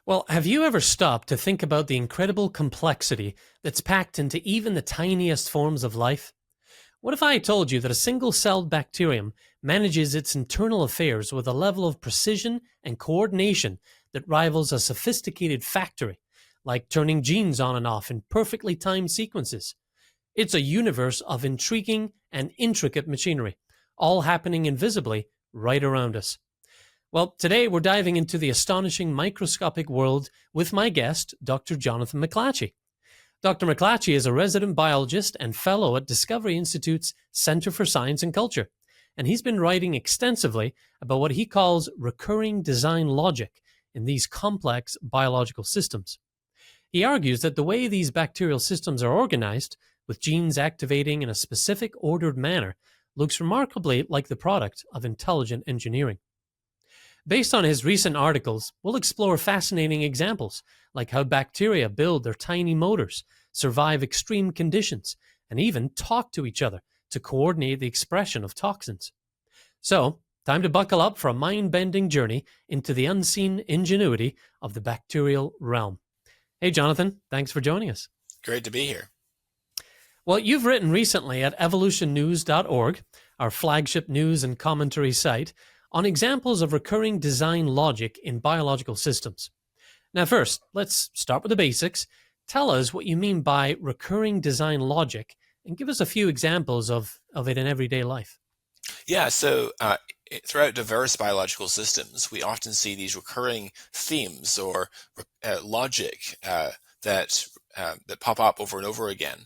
Well, have you ever stopped to think about the incredible complexity that's packed into even the tiniest forms of life? What if I told you that a single celled bacterium manages its internal affairs with a level of precision and coordination that rivals a sophisticated factory, like turning genes on and off in perfectly timed sequences? It's a universe of intriguing and intricate machinery, all happening invisibly right around us. Well, today we're diving into the astonishing microscopic world with my guest, Dr. Jonathan McLatchie. Dr. McLatchie is a resident biologist and fellow at Discovery Institute's Center for Science and Culture, and he's been writing extensively about what he calls recurring design logic in these complex biological systems. He argues that the way these bacterial systems are organized, with genes activating in a specific ordered manner, looks remarkably like the product of intelligent engineering. Based on his recent articles, we'll explore fascinating examples, like how bacteria build their tiny motors, survive extreme conditions, and even talk to each other to coordinate the expression of toxins. So, time to buckle up for a mind-bending journey into the unseen ingenuity of the bacterial realm. Hey, Jonathan, thanks for joining us. Great to be here. Well, you've written recently at evolutionnews.org, our flagship news and commentary site, on examples of recurring design logic in biological systems. Now, first, let's start with the basics. Tell us what you mean by recurring design logic and give us a few examples of it in everyday life. Yeah, so throughout diverse biological systems, we often see these recurring themes or logic that pop up over and over again,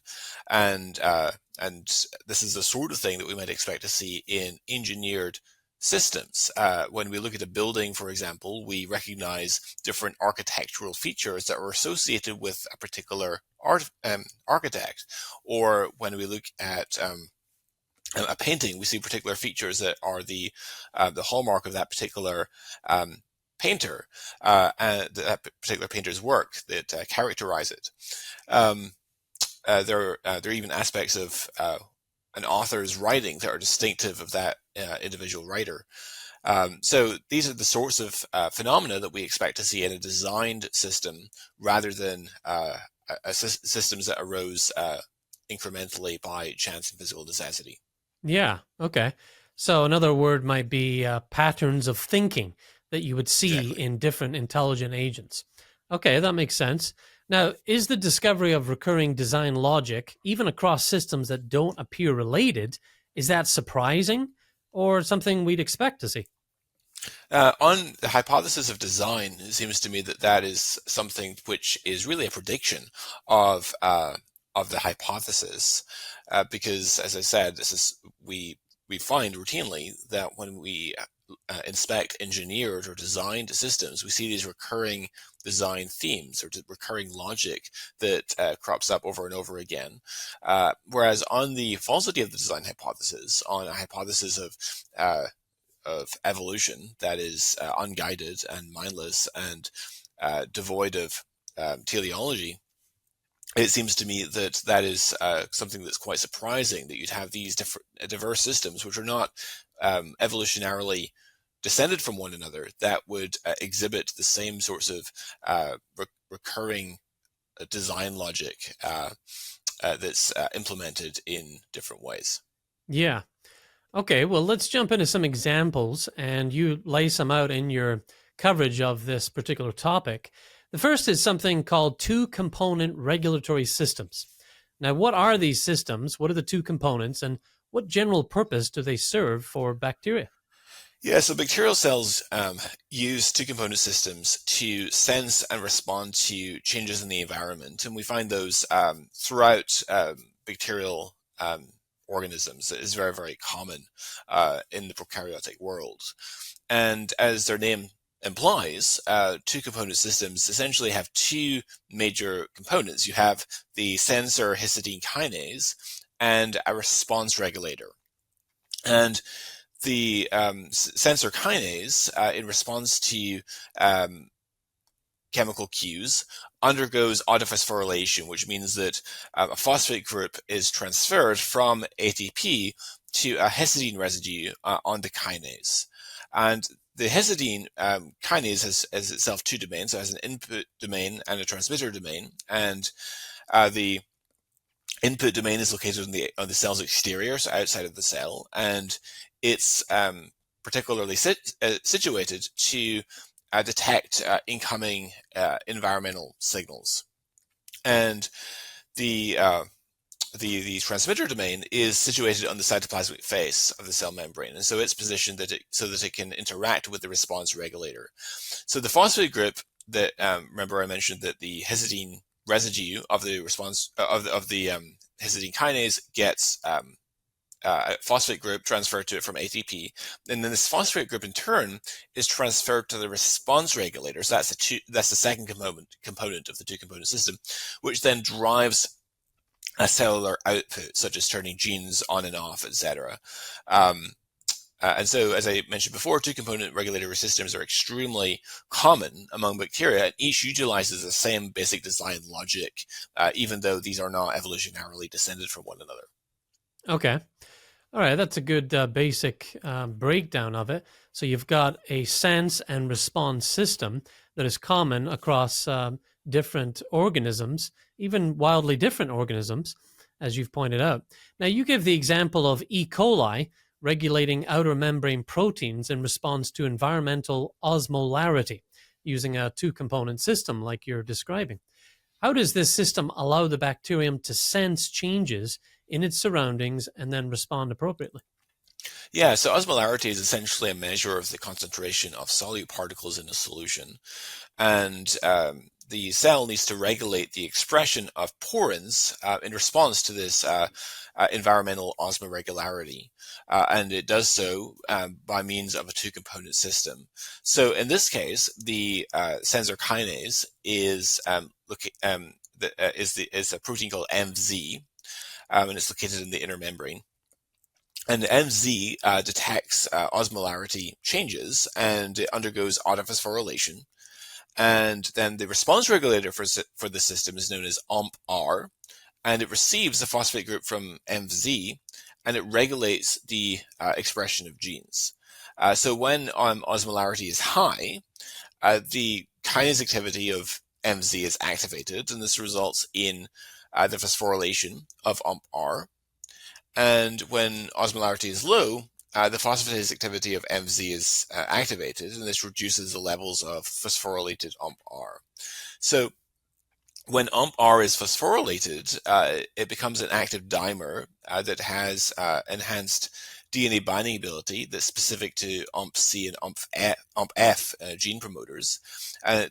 and this is the sort of thing that we might expect to see in engineered systems. When we look at a building, for example, we recognize different architectural features that are associated with a particular architect. Or when we look at a painting, we see particular features that are the hallmark of that particular painter, and that particular painter's work that characterize it. There are even aspects of an author's writing that are distinctive of that individual writer. So these are the sorts of phenomena that we expect to see in a designed system rather than systems that arose incrementally by chance and physical necessity. Yeah, okay. So another word might be patterns of thinking that you would see Exactly. in different intelligent agents. Okay, that makes sense. Now, is the discovery of recurring design logic, even across systems that don't appear related, is that surprising or something we'd expect to see? On the hypothesis of design, it seems to me that that is something which is really a prediction of the hypothesis, because, as I said, we find routinely that when we inspect engineered or designed systems, we see these recurring design themes or recurring logic that crops up over and over again. Whereas on the falsity of the design hypothesis, on a hypothesis of evolution that is unguided and mindless and devoid of teleology, it seems to me that that is something that's quite surprising, that you'd have these diverse systems which are not evolutionarily descended from one another that would exhibit the same sorts of recurring design logic that's implemented in different ways. Yeah. Okay, well, let's jump into some examples and you lay some out in your coverage of this particular topic. The first is something called two-component regulatory systems. Now, what are these systems? What are the two components? And what general purpose do they serve for bacteria? Yeah, so bacterial cells use two-component systems to sense and respond to changes in the environment, and we find those throughout bacterial organisms. It is very, very common in the prokaryotic world. And as their name implies, two-component systems essentially have two major components. You have the sensor histidine kinase and a response regulator. And the sensor kinase, in response to chemical cues, undergoes autophosphorylation, which means that a phosphate group is transferred from ATP to a histidine residue on the kinase. And the histidine kinase has itself two domains. So it has an input domain and a transmitter domain, and the input domain is located on the cell's exterior, so outside of the cell, and it's particularly situated to detect incoming environmental signals. And the transmitter domain is situated on the cytoplasmic face of the cell membrane, and so it's positioned so that it can interact with the response regulator. So the phosphate group that remember I mentioned that the histidine residue of the response of the histidine kinase gets a phosphate group transferred to it from ATP, and then this phosphate group in turn is transferred to the response regulator. So that's the second component of the two-component system, which then drives a cellular output, such as turning genes on and off, etc. And so, as I mentioned before, two-component regulatory systems are extremely common among bacteria, and each utilizes the same basic design logic, even though these are not evolutionarily descended from one another. Okay. All right, that's a good basic breakdown of it. So you've got a sense and response system that is common across different organisms, even wildly different organisms, as you've pointed out. Now, you give the example of E. coli regulating outer membrane proteins in response to environmental osmolarity using a two-component system like you're describing. How does this system allow the bacterium to sense changes in its surroundings and then respond appropriately? Yeah, so osmolarity is essentially a measure of the concentration of solute particles in a solution. And the cell needs to regulate the expression of porins in response to this environmental osmoregularity. And it does so by means of a two-component system. So in this case, the sensor kinase is a protein called MZ, and it's located in the inner membrane. And MZ detects osmolarity changes, and it undergoes autophosphorylation. And then the response regulator for the system is known as OMP-R, and it receives the phosphate group from MZ, and it regulates the expression of genes. So when osmolarity is high, the kinase activity of MZ is activated, and this results in the phosphorylation of OMP-R. And when osmolarity is low, the phosphatase activity of MZ is activated, and this reduces the levels of phosphorylated OMP-R. So when OMP-R is phosphorylated, it becomes an active dimer that has enhanced DNA binding ability that's specific to OMP-C and OMP-F gene promoters.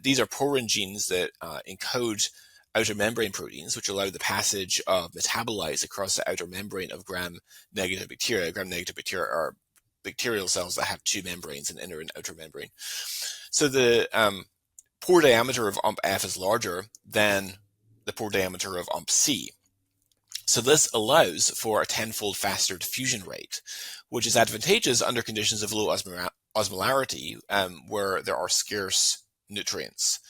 These are porin genes that encode outer membrane proteins, which allow the passage of metabolites across the outer membrane of gram-negative bacteria. Gram-negative bacteria are bacterial cells that have two membranes, an inner and outer membrane. So the pore diameter of OMP-F is larger than the pore diameter of OMP-C. So this allows for a 10-fold faster diffusion rate, which is advantageous under conditions of low osmolarity, where there are scarce nutrients.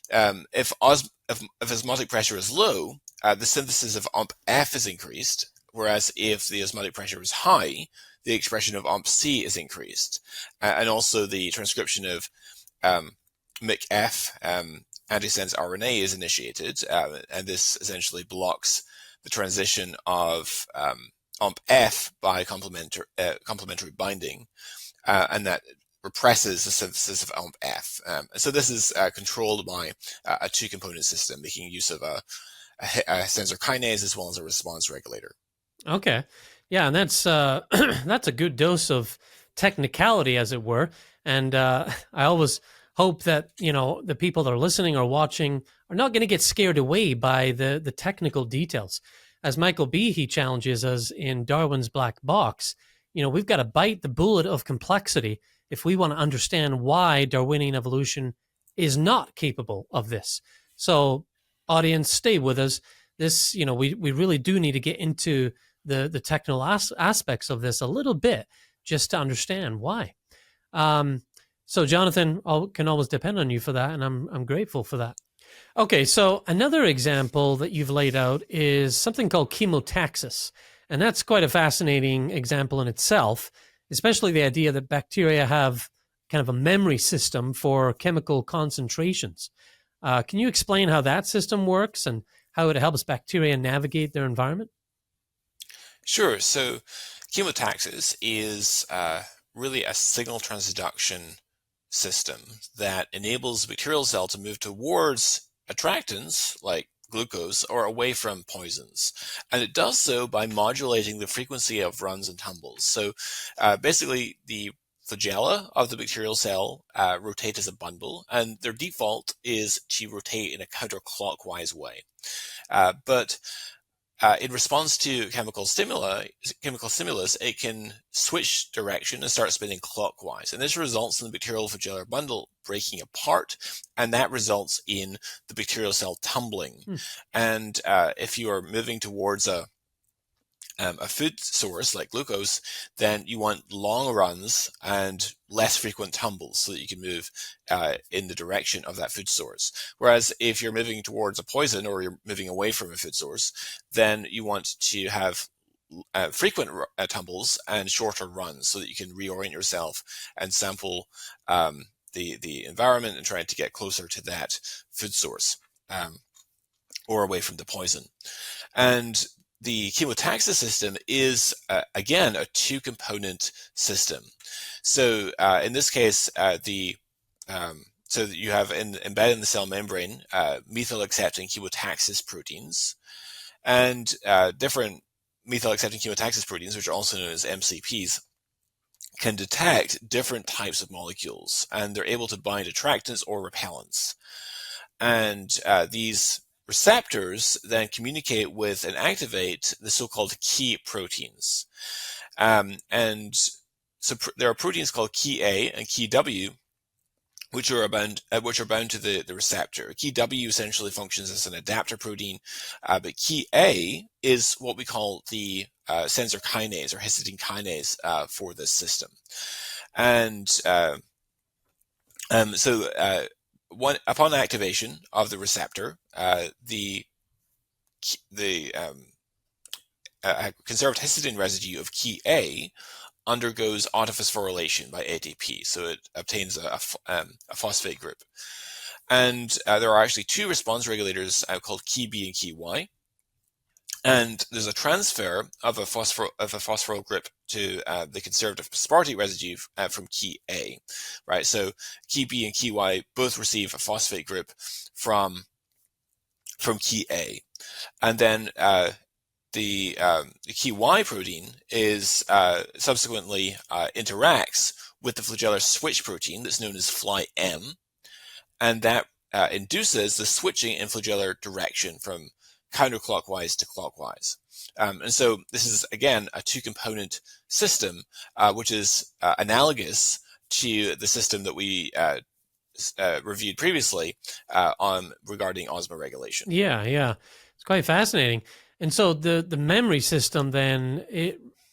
If osmotic pressure is low, the synthesis of OMP-F is increased, whereas if the osmotic pressure is high, the expression of OMP-C is increased. And also the transcription of McF antisense RNA is initiated, and this essentially blocks the transition of OMP-F by complementary binding, and that represses the synthesis of OMP-F. So this is controlled by a two-component system, making use of a sensor kinase as well as a response regulator. Okay. Yeah, and that's that's a good dose of technicality, as it were. And I always hope that, the people that are listening or watching are not going to get scared away by the technical details. As Michael Behe challenges us in Darwin's Black Box, we've got to bite the bullet of complexity if we want to understand why Darwinian evolution is not capable of this. So, audience, stay with us. This, we really do need to get into the technical aspects of this a little bit just to understand why. So, Jonathan, I can always depend on you for that, and I'm grateful for that. Okay, so another example that you've laid out is something called chemotaxis, and that's quite a fascinating example in itself, especially the idea that bacteria have kind of a memory system for chemical concentrations. Can you explain how that system works and how it helps bacteria navigate their environment? Sure. So chemotaxis is really a signal transduction system that enables the bacterial cell to move towards attractants like glucose or away from poisons. And it does so by modulating the frequency of runs and tumbles. So basically, the flagella of the bacterial cell rotate as a bundle, and their default is to rotate in a counterclockwise way. But in response to chemical stimulus, it can switch direction and start spinning clockwise. And this results in the bacterial flagellar bundle breaking apart, and that results in the bacterial cell tumbling. And if you are moving towards a food source like glucose, then you want long runs and less frequent tumbles so that you can move in the direction of that food source. Whereas if you're moving towards a poison or you're moving away from a food source, then you want to have frequent tumbles and shorter runs so that you can reorient yourself and sample the environment and try to get closer to that food source or away from the poison. And the chemotaxis system is, again, a two-component system. So in this case, so you have embedded in the cell membrane methyl-accepting chemotaxis proteins, and different methyl-accepting chemotaxis proteins, which are also known as MCPs, can detect different types of molecules, and they're able to bind attractants or repellents. And these receptors then communicate with and activate the so-called key proteins. And so there are proteins called key A and key W, which are bound to the receptor. Key W essentially functions as an adapter protein, but key A is what we call the sensor kinase or histidine kinase for this system. And upon activation of the receptor, the conserved histidine residue of key A undergoes autophosphorylation by ATP, so it obtains a phosphate group. And there are actually two response regulators called key B and key Y. And there's a transfer of a phosphoryl group to the conserved aspartate residue from key A, right? So key B and key Y both receive a phosphate group from key A, and then the key Y protein is subsequently interacts with the flagellar switch protein that's known as Fly-M, and that induces the switching in flagellar direction from counterclockwise to clockwise. And so this is, again, a two-component system, which is analogous to the system that we reviewed previously regarding osmoregulation. Yeah. It's quite fascinating. And so the memory system then,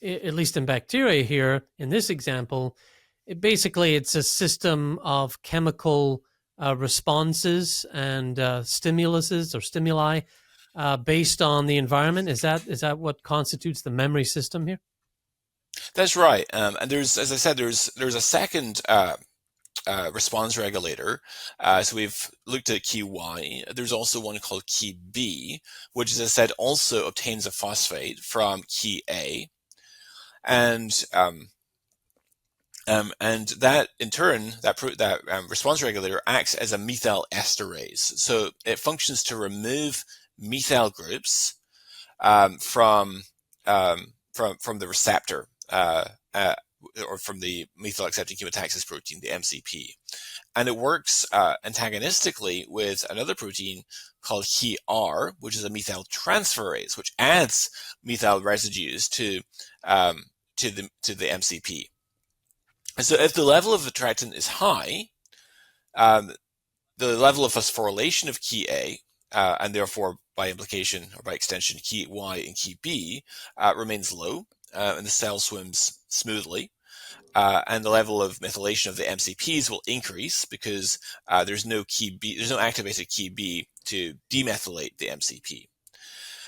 at least in bacteria here, in this example, it's a system of chemical responses and stimuluses or stimuli based on the environment. Is that what constitutes the memory system here? That's right. And there's, as I said, there's a second response regulator. So we've looked at key Y. There's also one called key B, which, as I said, also obtains a phosphate from key A. And that in turn, that response regulator acts as a methyl esterase. So it functions to remove methyl groups from the receptor or from the methyl accepting chemotaxis protein, the MCP, and it works antagonistically with another protein called key R, which is a methyl transferase, which adds methyl residues to the MCP. And so, if the level of attractant is high, the level of phosphorylation of key A, and therefore by implication or by extension key Y and key B, remains low, and the cell swims smoothly. And the level of methylation of the MCPs will increase because there's no activated key B to demethylate the MCP.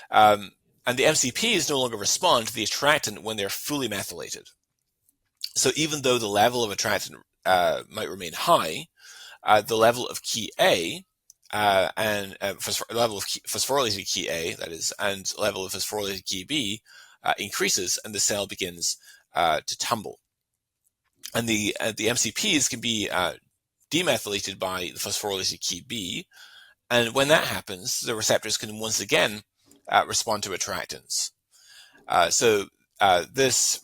And the MCPs no longer respond to the attractant when they're fully methylated. So even though the level of attractant might remain high, the level of key A level of phosphorylated key A, that is, and level of phosphorylated key B increases, and the cell begins to tumble. And the MCPs can be demethylated by the phosphorylated key B, and when that happens, the receptors can once again respond to attractants. So this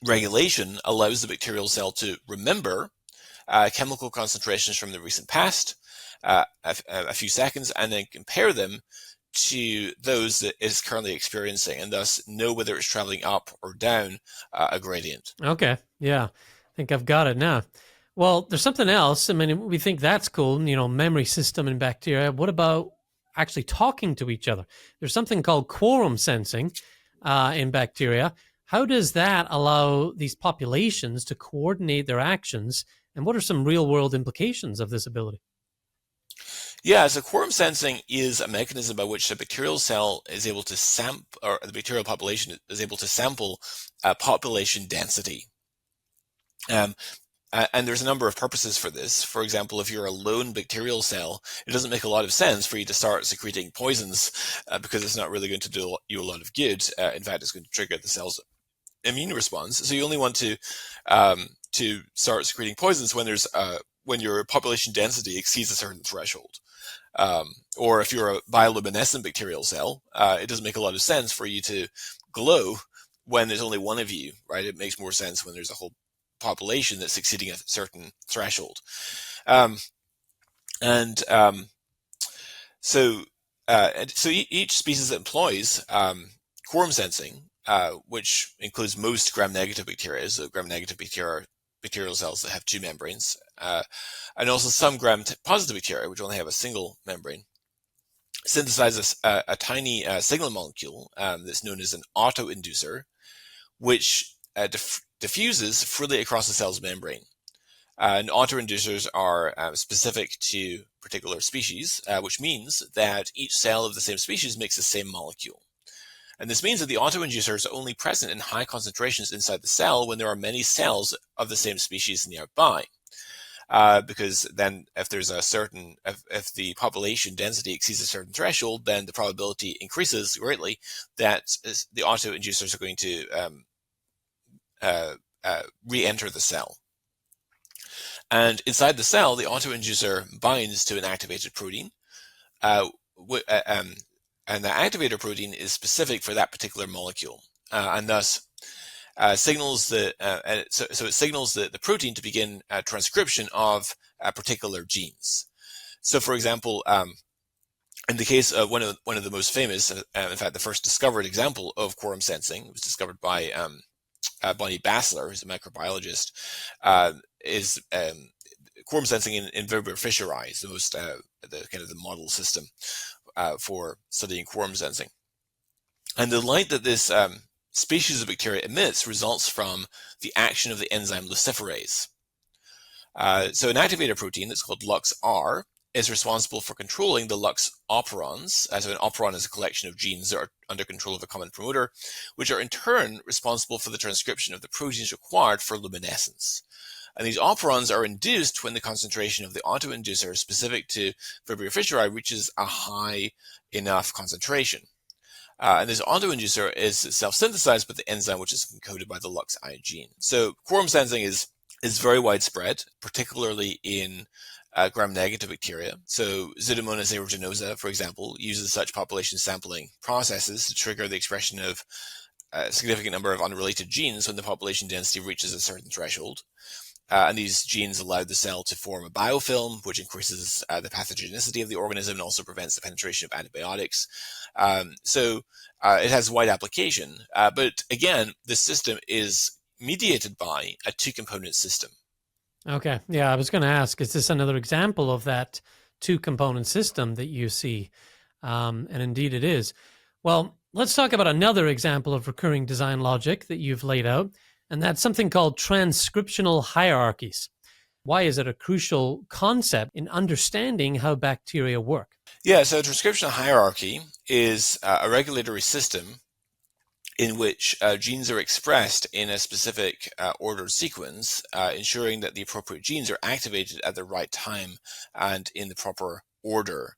regulation allows the bacterial cell to remember chemical concentrations from the recent past, a few seconds, and then compare them to those that it's currently experiencing, and thus know whether it's traveling up or down a gradient. Okay, yeah, I think I've got it now. Well, there's something else. I mean, we think that's cool, memory system in bacteria. What about actually talking to each other? There's something called quorum sensing in bacteria. How does that allow these populations to coordinate their actions, and what are some real-world implications of this ability? Yeah, so quorum sensing is a mechanism by which the bacterial cell is able to sample, or the bacterial population is able to sample population density. And there's a number of purposes for this. For example, if you're a lone bacterial cell, it doesn't make a lot of sense for you to start secreting poisons because it's not really going to do you a lot of good. In fact, it's going to trigger the cell's immune response. So you only want to start secreting poisons when your population density exceeds a certain threshold. Or if you're a bioluminescent bacterial cell, it doesn't make a lot of sense for you to glow when there's only one of you, right? It makes more sense when there's a whole population that's exceeding a certain threshold. So each species that employs quorum sensing, which includes most gram-negative bacteria, so gram-negative bacteria are bacterial cells that have two membranes, and also some gram-positive bacteria, which only have a single membrane, synthesizes a tiny signal molecule that's known as an autoinducer, which diffuses freely across the cell's membrane. And autoinducers are specific to particular species, which means that each cell of the same species makes the same molecule. And this means that the autoinducers are only present in high concentrations inside the cell when there are many cells of the same species nearby. Because then if the population density exceeds a certain threshold, then the probability increases greatly that the autoinducers are going to re-enter the cell. And inside the cell, the autoinducer binds to an activated protein, and the activator protein is specific for that particular molecule, and thus signals it signals the protein to begin transcription of particular genes. So, for example, in the case of one of the most famous, in fact, the first discovered example of quorum sensing was discovered by Bonnie Bassler, who's a microbiologist, is quorum sensing in Vibrio fischeri, is the most the model system for studying quorum sensing. And the light that this species of bacteria emits results from the action of the enzyme luciferase. So an activator protein that's called LuxR is responsible for controlling the Lux operons. So an operon is a collection of genes that are under control of a common promoter, which are in turn responsible for the transcription of the proteins required for luminescence. And these operons are induced when the concentration of the autoinducer specific to Vibrio fischeri reaches a high enough concentration. And this autoinducer is self-synthesized by the enzyme which is encoded by the LuxI gene. So quorum sensing is very widespread, particularly in gram-negative bacteria. So Pseudomonas aeruginosa, for example, uses such population sampling processes to trigger the expression of a significant number of unrelated genes when the population density reaches a certain threshold. And these genes allow the cell to form a biofilm, which increases the pathogenicity of the organism and also prevents the penetration of antibiotics. So it has wide application. But again, this system is mediated by a two-component system. Okay. Yeah, I was going to ask, is this another example of that two-component system that you see? And indeed it is. Well, let's talk about another example of recurring design logic that you've laid out, and that's something called transcriptional hierarchies. Why is it a crucial concept in understanding how bacteria work? Yeah, so transcriptional hierarchy is a regulatory system in which genes are expressed in a specific ordered sequence, ensuring that the appropriate genes are activated at the right time and in the proper order.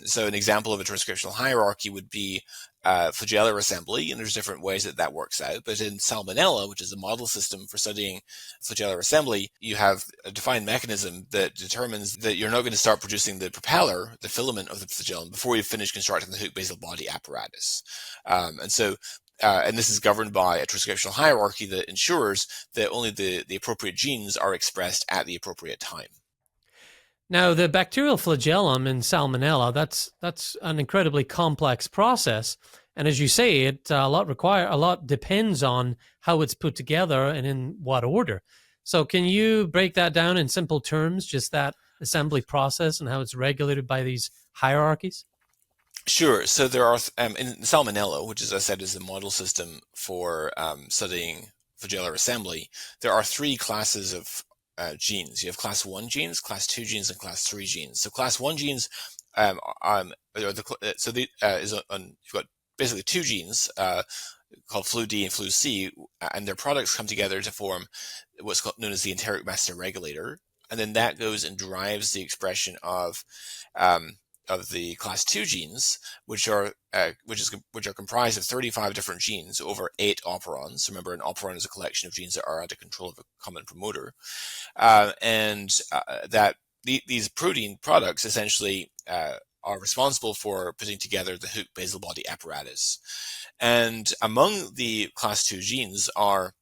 So an example of a transcriptional hierarchy would be flagellar assembly, and there's different ways that that works out. But in Salmonella, which is a model system for studying flagellar assembly, you have a defined mechanism that determines that you're not going to start producing the propeller, the filament of the flagellum, before you've finished constructing the hook basal body apparatus. And this is governed by a transcriptional hierarchy that ensures that only the appropriate genes are expressed at the appropriate time. Now, the bacterial flagellum in Salmonella, that's an incredibly complex process. And as you say, a lot depends on how it's put together and in what order. So can you break that down in simple terms, just that assembly process and how it's regulated by these hierarchies? Sure. So there are, in Salmonella, which, as I said, is the model system for studying flagellar assembly, there are three classes of genes. You have class 1 genes, class 2 genes, and class 3 genes. So class 1 genes, you've got basically two genes called flu-D and flu-C, and their products come together to form what's known as the enteric master regulator. And then that goes and drives the expression of the class 2 genes, which are comprised of 35 different genes over 8 operons. Remember, an operon is a collection of genes that are under control of a common promoter, these protein products essentially are responsible for putting together the hook basal body apparatus. And among the class 2 genes are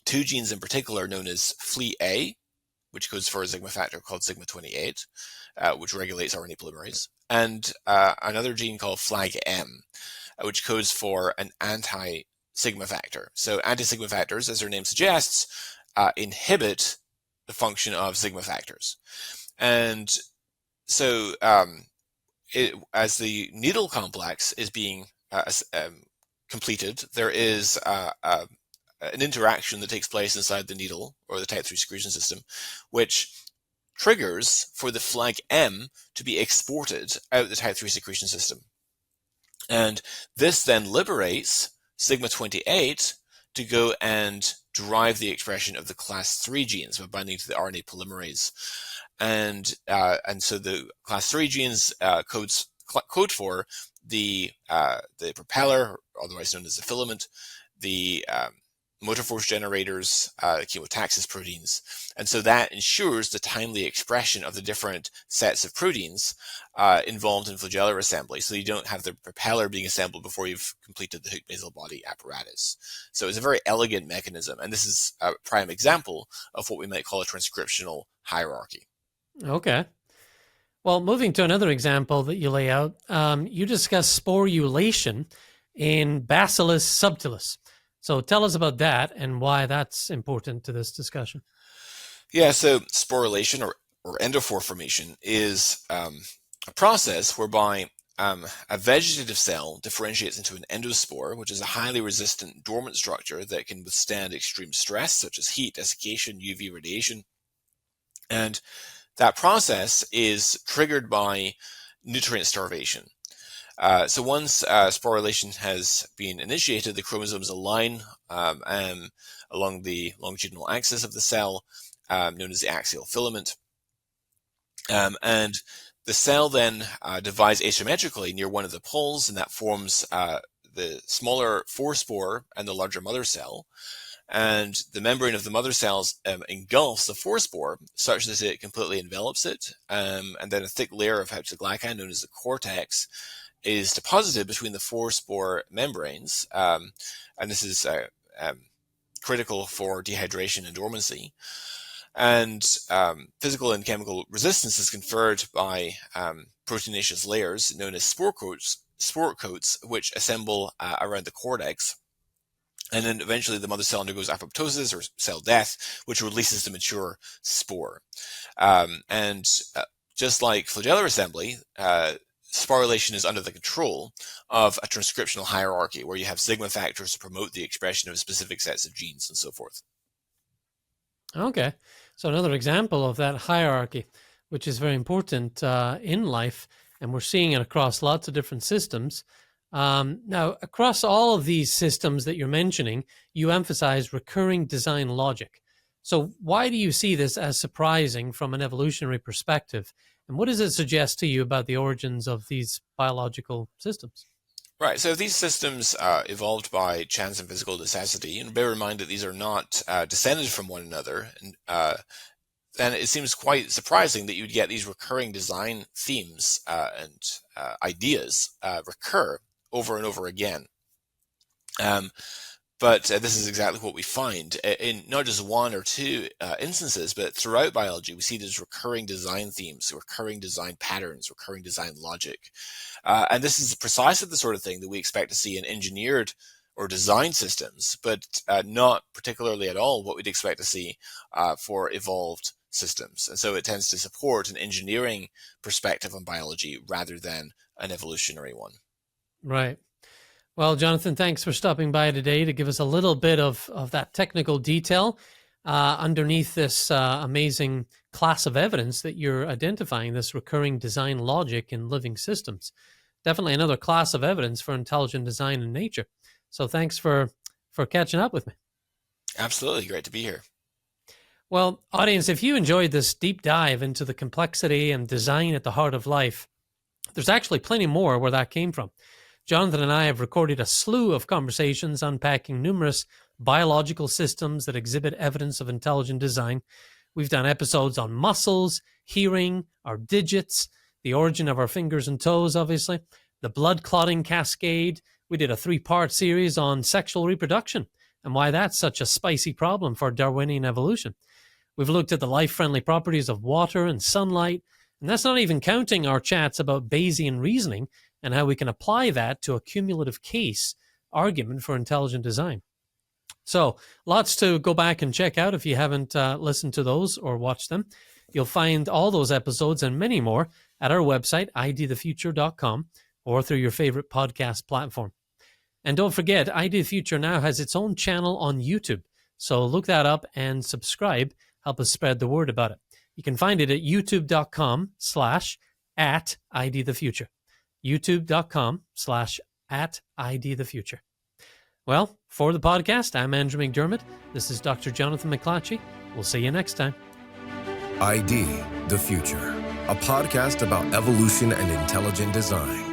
two genes in particular known as FLE-A, which codes for a sigma factor called sigma 28, which regulates RNA polymerase, and another gene called FLAG-M, which codes for an anti-sigma factor. So anti-sigma factors, as their name suggests, inhibit the function of sigma factors. And so as the needle complex is being completed, there is an interaction that takes place inside the needle or the type 3 secretion system, which triggers for the FLAG-M to be exported out the type 3 secretion system. And this then liberates sigma 28 to go and drive the expression of the class 3 genes by binding to the RNA polymerase. And so the class 3 genes code for the propeller, otherwise known as the filament, the motor force generators, chemotaxis proteins. And so that ensures the timely expression of the different sets of proteins involved in flagellar assembly. So you don't have the propeller being assembled before you've completed the hook basal body apparatus. So it's a very elegant mechanism. And this is a prime example of what we might call a transcriptional hierarchy. Okay. Well, moving to another example that you lay out, you discuss sporulation in Bacillus subtilis. So tell us about that and why that's important to this discussion. Yeah, so sporulation or endophore formation is a process whereby a vegetative cell differentiates into an endospore, which is a highly resistant dormant structure that can withstand extreme stress, such as heat, desiccation, UV radiation. And that process is triggered by nutrient starvation. So once sporulation has been initiated, the chromosomes align along the longitudinal axis of the cell, known as the axial filament. And the cell then divides asymmetrically near one of the poles, and that forms the smaller forespore and the larger mother cell. And the membrane of the mother cells engulfs the forespore such that it completely envelops it. And then a thick layer of heptaglycan, known as the cortex, is deposited between the forespore membranes. And this is critical for dehydration and dormancy. And physical and chemical resistance is conferred by proteinaceous layers known as spore coats, which assemble around the cortex. And then eventually the mother cell undergoes apoptosis or cell death, which releases the mature spore. Just like flagellar assembly, sporulation is under the control of a transcriptional hierarchy where you have sigma factors to promote the expression of specific sets of genes and so forth. Okay. So another example of that hierarchy, which is very important in life, and we're seeing it across lots of different systems. Now, across all of these systems that you're mentioning, you emphasize recurring design logic. So why do you see this as surprising from an evolutionary perspective? And what does it suggest to you about the origins of these biological systems? Right. So these systems evolved by chance and physical necessity, and bear in mind that these are not descended from one another. And it seems quite surprising that you would get these recurring design themes and ideas recur over and over again. But this is exactly what we find in not just one or two instances, but throughout biology, we see these recurring design themes, recurring design patterns, recurring design logic. And this is precisely the sort of thing that we expect to see in engineered or design systems, but not particularly at all what we'd expect to see for evolved systems. And so it tends to support an engineering perspective on biology rather than an evolutionary one. Right. Well, Jonathan, thanks for stopping by today to give us a little bit of that technical detail underneath this amazing class of evidence that you're identifying, this recurring design logic in living systems. Definitely another class of evidence for intelligent design in nature. So thanks for catching up with me. Absolutely. Great to be here. Well, audience, if you enjoyed this deep dive into the complexity and design at the heart of life, there's actually plenty more where that came from. Jonathan and I have recorded a slew of conversations unpacking numerous biological systems that exhibit evidence of intelligent design. We've done episodes on muscles, hearing, our digits, the origin of our fingers and toes, obviously, the blood clotting cascade. We did a 3-part series on sexual reproduction and why that's such a spicy problem for Darwinian evolution. We've looked at the life-friendly properties of water and sunlight, and that's not even counting our chats about Bayesian reasoning and how we can apply that to a cumulative case argument for intelligent design. So lots to go back and check out if you haven't listened to those or watched them. You'll find all those episodes and many more at our website, idthefuture.com, or through your favorite podcast platform. And don't forget, ID the Future now has its own channel on YouTube. So look that up and subscribe. Help us spread the word about it. You can find it at youtube.com/@idthefuture. youtube.com/@idthefuture. Well, for the podcast, I'm Andrew McDermott. This is Dr. Jonathan McLatchie. We'll see you next time. ID the Future, a podcast about evolution and intelligent design.